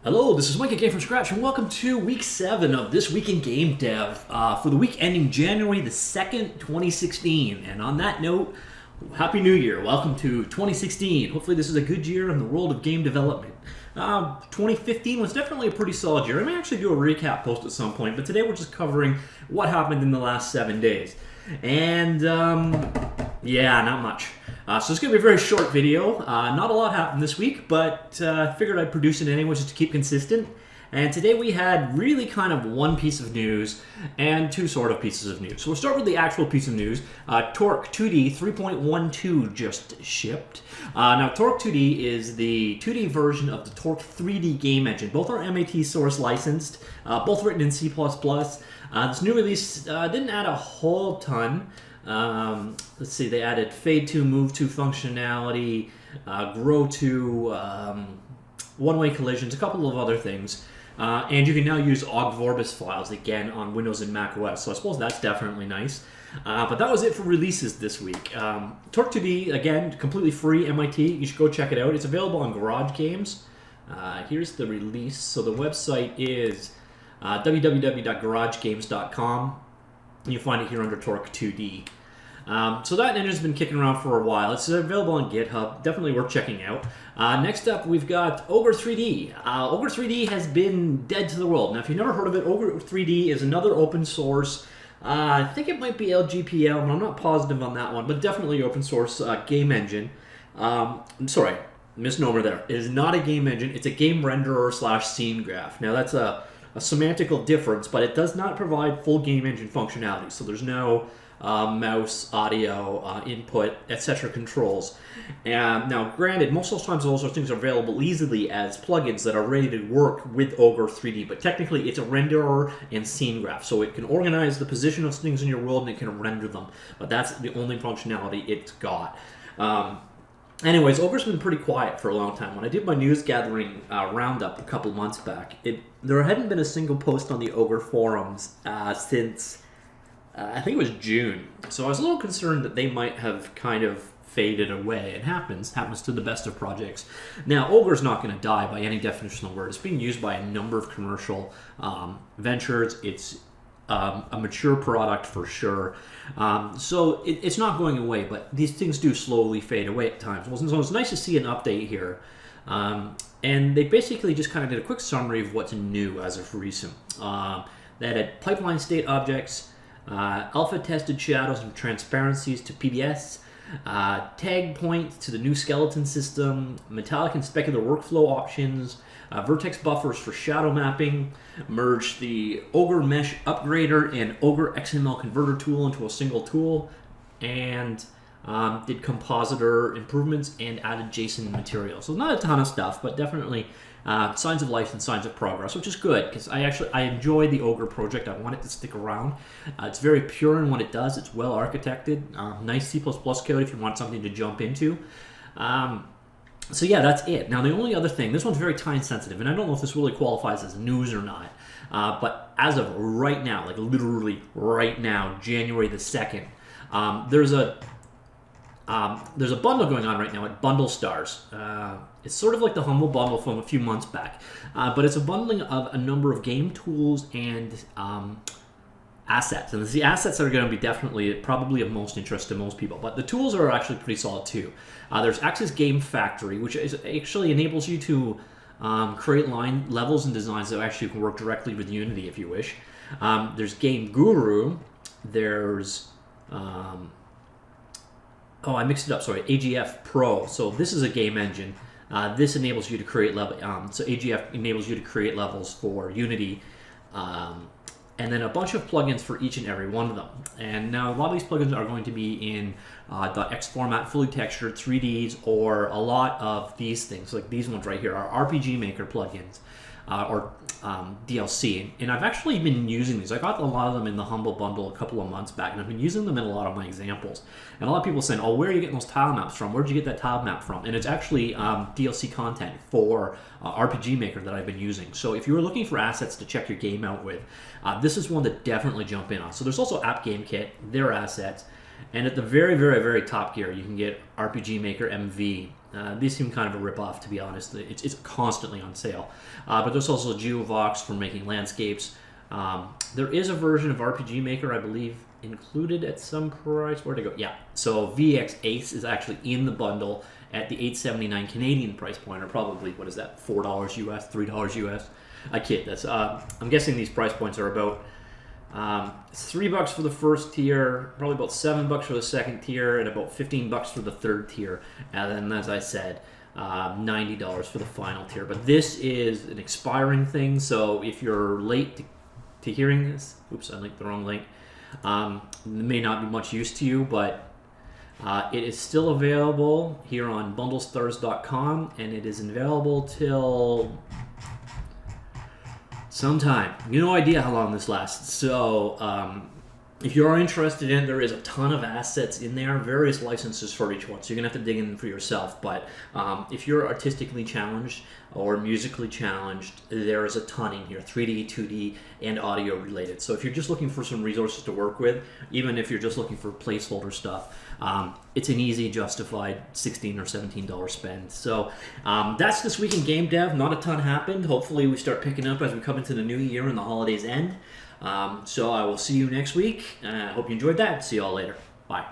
Hello, this is Mike at Gamefromscratch, and welcome to week 7 of This Week in Game Dev for the week ending January the 2nd, 2016. And on that note, Happy New Year. Welcome to 2016. Hopefully this is a good year in the world of game development. 2015 was definitely a pretty solid year. I may actually do a recap post at some point, but today we're just covering what happened in the last 7 days. And, yeah, not much. So it's going to be a very short video. Not a lot happened this week, but I figured I'd produce it anyway just to keep consistent. And today we had really kind of one piece of news and two sort of pieces of news. So we'll start with the actual piece of news. Torque 2D 3.12 just shipped. Now Torque 2D is the 2D version of the Torque 3D game engine. Both are MAT source licensed, both written in C++. This new release didn't add a whole ton. Let's see, they added fade to, move to functionality, grow to, one-way collisions, a couple of other things. And you can now use Ogvorbis files again on Windows and Mac OS, so I suppose that's definitely nice. But that was it for releases this week. Torque 2D, again, completely free, MIT. You should go check it out. It's available on Garage Games. Here's the release. So the website is www.garagegames.com. You find it here under Torque 2D. So that engine's been kicking around for a while. It's available on GitHub. Definitely worth checking out. Next up, we've got Ogre 3D. Ogre 3D has been dead to the world. Now, if you've never heard of it, Ogre 3D is another open source. I think it might be LGPL, but I'm not positive on that one. But definitely open source game engine. Sorry, misnomer there. It is not a game engine. It's a game renderer / scene graph. Now, that's a semantical difference, but it does not provide full game engine functionality. So there's no mouse, audio, input, etc. controls. And now, granted, most of those times those things are available easily as plugins that are ready to work with Ogre 3D, but technically it's a renderer and scene graph, so it can organize the position of things in your world and it can render them, but that's the only functionality it's got. Anyways, Ogre's been pretty quiet for a long time. When I did my news gathering roundup a couple months back, there hadn't been a single post on the Ogre forums since I think it was June. So I was a little concerned that they might have kind of faded away. It happens to the best of projects. Now, Ogre's not going to die by any definition of the word. It's being used by a number of commercial ventures. It's a mature product for sure. So it's not going away, but these things do slowly fade away at times. So it's nice to see an update here. And they basically just kind of did a quick summary of what's new as of recent. They added pipeline state objects, alpha-tested shadows and transparencies to PBS, tag points to the new skeleton system, metallic and specular workflow options, vertex buffers for shadow mapping, merged the Ogre Mesh Upgrader and Ogre XML Converter tool into a single tool, and did compositor improvements and added JSON material. So not a ton of stuff, but definitely signs of life and signs of progress, which is good because I enjoy the Ogre project. I want it to stick around. It's very pure in what it does. It's well architected. Nice C++ code if you want something to jump into. So yeah, that's it. Now the only other thing, this one's very time sensitive, and I don't know if this really qualifies as news or not, but as of right now, like literally right now, January the 2nd, there's a bundle going on right now at Bundle Stars. It's sort of like the Humble Bundle from a few months back, but it's a bundling of a number of game tools and assets. And it's the assets that are going to be definitely probably of most interest to most people, but the tools are actually pretty solid too. There's Axis Game Factory, which actually enables you to create line levels and designs that actually can work directly with Unity if you wish. There's Game Guru. There's oh, I mixed it up. Sorry, AGF Pro. So this is a game engine. This enables you to create level. So AGF enables you to create levels for Unity, and then a bunch of plugins for each and every one of them. And now a lot of these plugins are going to be in .x format, fully textured, 3Ds, or a lot of these things, like these ones right here, are RPG Maker plugins. Or DLC, and I've actually been using these. I got a lot of them in the Humble Bundle a couple of months back, and I've been using them in a lot of my examples. And a lot of people saying, oh, where are you getting those tile maps from? Where'd you get that tile map from? And it's actually DLC content for RPG Maker that I've been using. So if you were looking for assets to check your game out with, this is one to definitely jump in on. So there's also App Game Kit, their assets. And at the very, very, very top gear, you can get RPG Maker MV. These seem kind of a rip-off, to be honest. It's constantly on sale. But there's also GeoVox for making landscapes. There is a version of RPG Maker, I believe, included at some price. Where'd it go? Yeah. So VX Ace is actually in the bundle at the $8.79 Canadian price point, or probably, what is that, $4 US, $3 US? I kid. That's I'm guessing these price points are about $3 for the first tier, probably about $7 for the second tier, and about $15 for the third tier. And then, as I said, $90 for the final tier. But this is an expiring thing, so if you're late to hearing this, oops, I linked the wrong link. It may not be much use to you, but it is still available here on bundlestars.com, and it is available till sometime. No idea how long this lasts. So if you are interested in, there is a ton of assets in there, various licenses for each one. So you're gonna have to dig in for yourself. But if you're artistically challenged or musically challenged, there is a ton in here, 3D, 2D, and audio related. So if you're just looking for some resources to work with, even if you're just looking for placeholder stuff, it's an easy, justified $16 or $17 spend. So that's this week in game dev. Not a ton happened. Hopefully we start picking up as we come into the new year and the holidays end. So I will see you next week. I hope you enjoyed that. See you all later. Bye.